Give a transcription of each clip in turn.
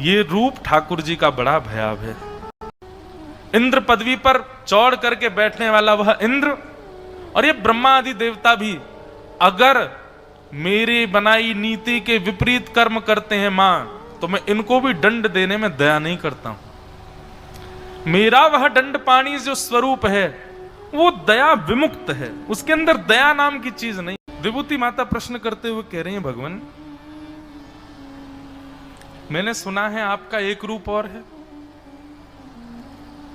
ये रूप ठाकुर जी का बड़ा भयावह है। इंद्र पदवी पर चौड़ करके बैठने वाला वह इंद्र और ये ब्रह्मा आदि देवता भी अगर मेरी बनाई नीति के विपरीत कर्म करते हैं मां, तो मैं इनको भी दंड देने में दया नहीं करता हूं। मेरा वह दंड पाणी जो स्वरूप है वो दया विमुक्त है, उसके अंदर दया नाम की चीज नहीं। विभूति माता प्रश्न करते हुए कह रही है, भगवान मैंने सुना है आपका एक रूप और है।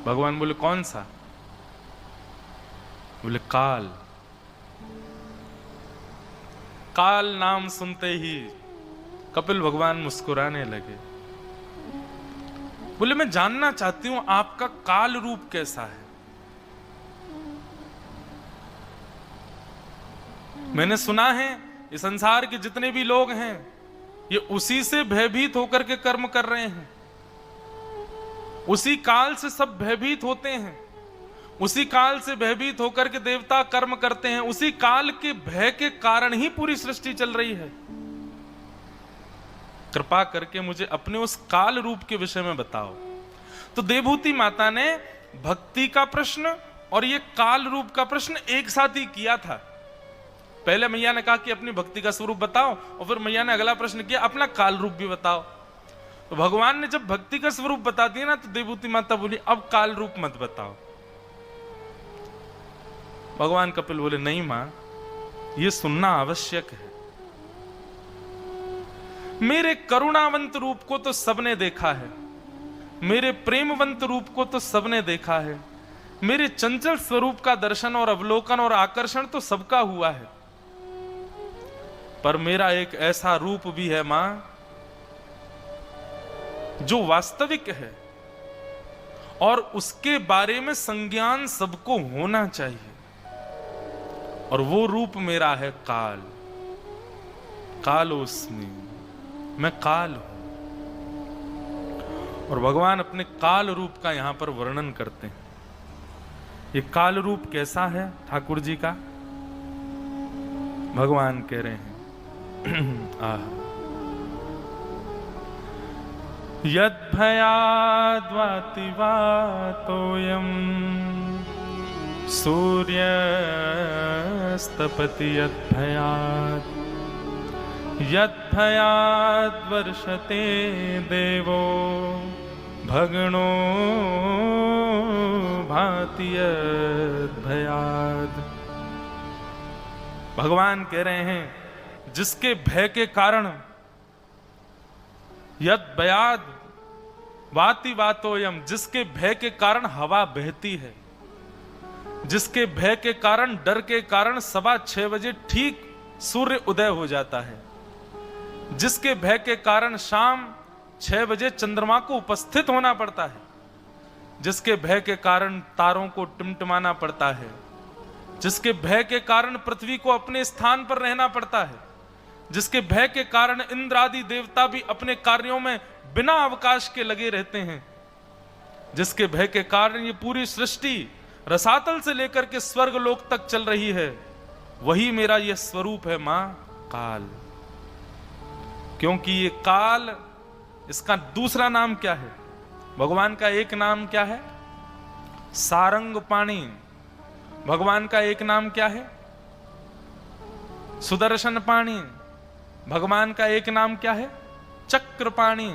भगवान बोले कौन सा? बोले काल। काल नाम सुनते ही कपिल भगवान मुस्कुराने लगे। बोले मैं जानना चाहती हूं आपका काल रूप कैसा है। मैंने सुना है ये संसार के जितने भी लोग हैं ये उसी से भयभीत होकर के कर्म कर रहे हैं, उसी काल से सब भयभीत होते हैं, उसी काल से भयभीत होकर के देवता कर्म करते हैं, उसी काल के भय के कारण ही पूरी सृष्टि चल रही है। कृपा करके मुझे अपने उस काल रूप के विषय में बताओ। तो देवभूति माता ने भक्ति का प्रश्न और ये काल रूप का प्रश्न एक साथ ही किया था। पहले मैया ने कहा कि अपनी भक्ति का स्वरूप बताओ, और फिर मैया ने अगला प्रश्न किया अपना काल रूप भी बताओ। तो भगवान ने जब भक्ति का स्वरूप बता दिया ना, तो देवभूति माता बोली अब काल रूप मत बताओ। भगवान कपिल बोले नहीं मां, ये सुनना आवश्यक है। मेरे करुणावंत रूप को तो सबने देखा है, मेरे प्रेमवंत रूप को तो सबने देखा है, मेरे चंचल स्वरूप का दर्शन और अवलोकन और आकर्षण तो सबका हुआ है, पर मेरा एक ऐसा रूप भी है मां जो वास्तविक है और उसके बारे में संज्ञान सबको होना चाहिए, और वो रूप मेरा है काल। कालोस्मि, मैं काल हूं। और भगवान अपने काल रूप का यहां पर वर्णन करते हैं। ये काल रूप कैसा है ठाकुर जी का? भगवान कह रहे हैं यद् भयाद् वाति वातोऽयं सूर्यस्तपति यद् भयात्, यद् भयाद् वर्षते देवो भगणो भाति यद् भयात्। भगवान कह रहे हैं जिसके भय के कारण यद भयाद वाति वातोयम, जिसके भय के कारण हवा बहती है, जिसके भय के कारण डर के कारण 6:15 बजे ठीक सूर्य उदय हो जाता है, जिसके भय के कारण शाम 6 बजे चंद्रमा को उपस्थित होना पड़ता है, जिसके भय के कारण तारों को टिमटिमाना पड़ता है, जिसके भय के कारण पृथ्वी को अपने स्थान पर रहना पड़ता है, जिसके भय के कारण इंद्र आदि देवता भी अपने कार्यों में बिना अवकाश के लगे रहते हैं, जिसके भय के कारण ये पूरी सृष्टि रसातल से लेकर के स्वर्ग लोक तक चल रही है, वही मेरा यह स्वरूप है मां काल। क्योंकि ये काल, इसका दूसरा नाम क्या है? भगवान का एक नाम क्या है? सारंग पाणी। भगवान का एक नाम क्या है? सुदर्शन पाणी। भगवान का एक नाम क्या है? चक्रपाणी।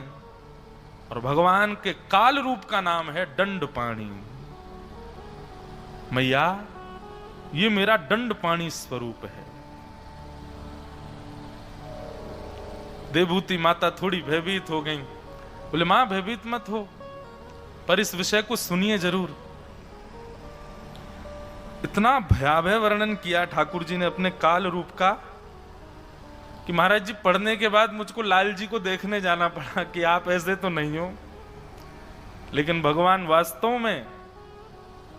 और भगवान के काल रूप का नाम है दंड पाणी। मैया ये मेरा दंड पाणी स्वरूप है। देवभूति माता थोड़ी भयभीत हो गई। बोले मां भयभीत मत हो, पर इस विषय को सुनिए जरूर। इतना भयावह वर्णन किया ठाकुर जी ने अपने काल रूप का कि महाराज जी पढ़ने के बाद मुझको लाल जी को देखने जाना पड़ा कि आप ऐसे तो नहीं हो। लेकिन भगवान वास्तव में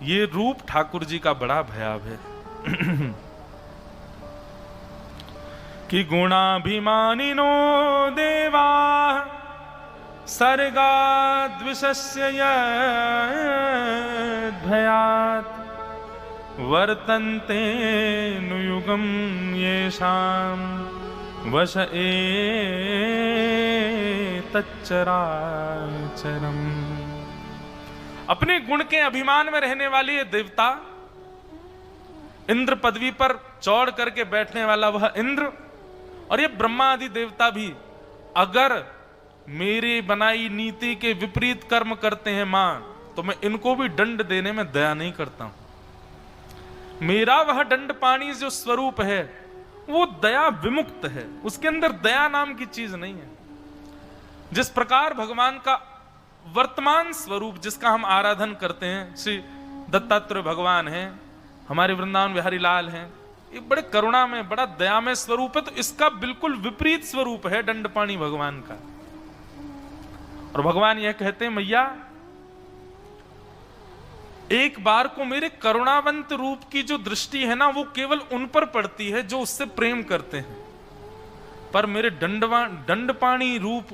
ये रूप ठाकुर जी का बड़ा भयावह है कि गुणाभिमानिनो देवा सर्गाद्विषस्य यद्भयात् वर्तन्ते नुयुगं येषां वश एतद्भयात्। तच्चराचरम। अपने गुण के अभिमान में रहने वाली ये देवता, इंद्र पदवी पर चौड़ करके बैठने वाला वह इंद्र, और ये ब्रह्मा आदि देवता भी अगर मेरी बनाई नीति के विपरीत कर्म करते हैं मां, तो मैं इनको भी दंड देने में दया नहीं करता हूं। मेरा वह दंड पाणी जो स्वरूप है वो दया विमुक्त है, उसके अंदर दया नाम की चीज नहीं है। जिस प्रकार भगवान का वर्तमान स्वरूप जिसका हम आराधन करते हैं, श्री दत्तात्रेय भगवान हैं, हमारे वृंदावन बिहारी लाल हैं, ये बड़े करुणा में बड़ा दया में स्वरूप है, तो इसका बिल्कुल विपरीत स्वरूप है दंडपाणी भगवान का। और भगवान यह कहते हैं मैया एक बार को मेरे करुणावंत रूप की जो दृष्टि है ना वो केवल उन पर पड़ती है जो उससे प्रेम करते हैं, पर मेरे दंडपाणी रूप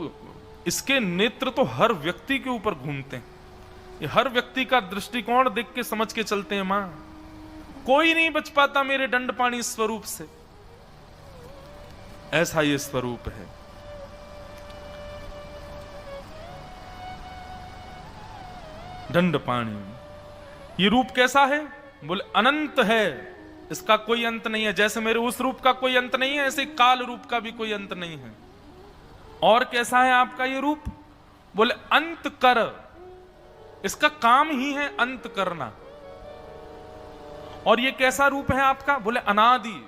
इसके नेत्र तो हर व्यक्ति के ऊपर घूमते हैं। ये हर व्यक्ति का दृष्टिकोण देख के समझ के चलते हैं मां, कोई नहीं बच पाता मेरे दंडपाणी स्वरूप से। ऐसा ये स्वरूप है। दंडपाणी ये रूप कैसा है? बोले अनंत है, इसका कोई अंत नहीं है। जैसे मेरे उस रूप का कोई अंत नहीं है, ऐसे काल रूप का भी कोई अंत नहीं है। और कैसा है आपका ये रूप? बोले अंत कर, इसका काम ही है अंत करना। और ये कैसा रूप है आपका? बोले अनादि,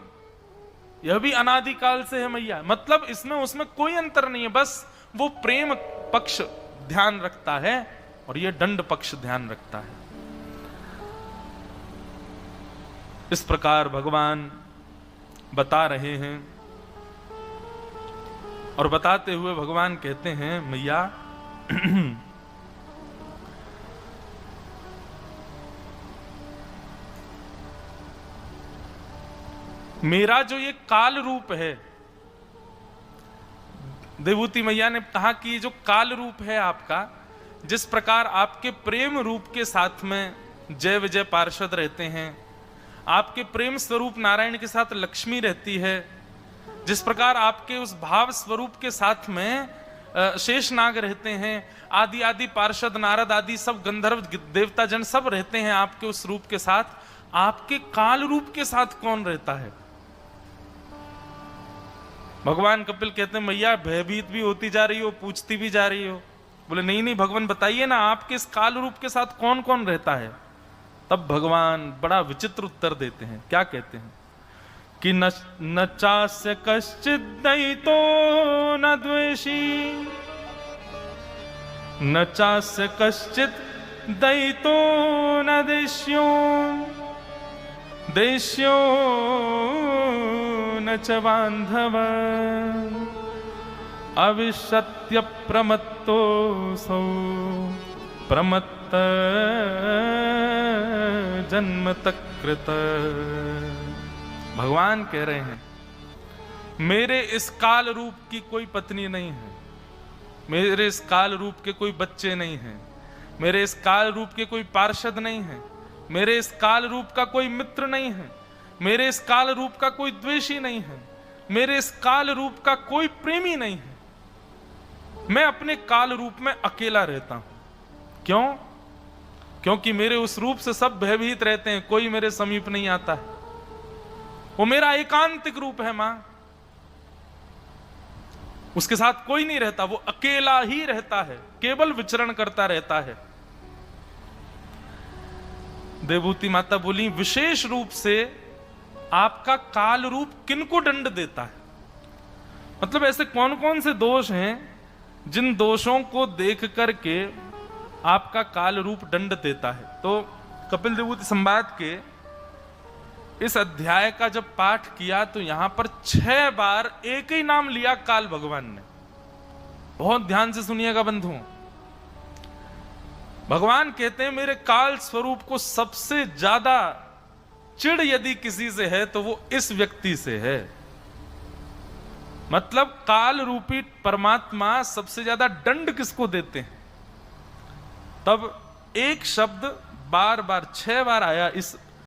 यह भी अनादि काल से है मैया। मतलब इसमें उसमें कोई अंतर नहीं है, बस वो प्रेम पक्ष ध्यान रखता है और ये दंड पक्ष ध्यान रखता है। इस प्रकार भगवान बता रहे हैं, और बताते हुए भगवान कहते हैं मैया मेरा जो ये काल रूप है, देवूति मैया ने कहा कि जो काल रूप है आपका, जिस प्रकार आपके प्रेम रूप के साथ में जय विजय पार्षद रहते हैं, आपके प्रेम स्वरूप नारायण के साथ लक्ष्मी रहती है, जिस प्रकार आपके उस भाव स्वरूप के साथ में शेषनाग रहते हैं, आदि आदि पार्षद नारद आदि सब गंधर्व देवता जन सब रहते हैं आपके उस रूप के साथ, आपके काल रूप के साथ कौन रहता है? भगवान कपिल कहते हैं मैया भयभीत भी होती जा रही हो, पूछती भी जा रही हो। बोले नहीं नहीं भगवान बताइए ना, आपके इस काल रूप के साथ कौन कौन रहता है? तब भगवान बड़ा विचित्र उत्तर देते हैं। क्या कहते हैं कि न चास्य कश्चित दयितो न द्वेषी, न चास्य कश्चित दयितो न देश्यो, देश्यो न च बांधव, अविशत्य प्रमत्तोऽसौ प्रमत्त जन्म तकृत। भगवान कह रहे हैं मेरे इस काल रूप की कोई पत्नी नहीं है, मेरे इस काल रूप के कोई बच्चे नहीं हैं, मेरे इस काल रूप के कोई पार्षद नहीं है, मेरे इस काल रूप का कोई मित्र नहीं है, मेरे इस काल रूप का कोई द्वेषी नहीं है, मेरे इस काल रूप का कोई प्रेमी नहीं है। मैं अपने काल रूप में अकेला रहता हूं। क्यों? क्योंकि मेरे उस रूप से सब भयभीत रहते हैं, कोई मेरे समीप नहीं आता है। वो मेरा एकांतिक रूप है मां, उसके साथ कोई नहीं रहता, वो अकेला ही रहता है, केवल विचरण करता रहता है। देवभूति माता बोली विशेष रूप से आपका काल रूप किनको दंड देता है? मतलब ऐसे कौन कौन से दोष हैं जिन दोषों को देख करके आपका काल रूप दंड देता है? तो कपिल देवभूति संवाद के इस अध्याय का जब पाठ किया तो यहां पर 6 बार एक ही नाम लिया काल भगवान ने। बहुत ध्यान से सुनिएगा बंधुओं। भगवान कहते हैं मेरे काल स्वरूप को सबसे ज्यादा चिढ़ यदि किसी से है तो वो इस व्यक्ति से है। मतलब काल रूपी परमात्मा सबसे ज्यादा दंड किसको देते हैं? तब एक शब्द बार बार 6 बार आया इस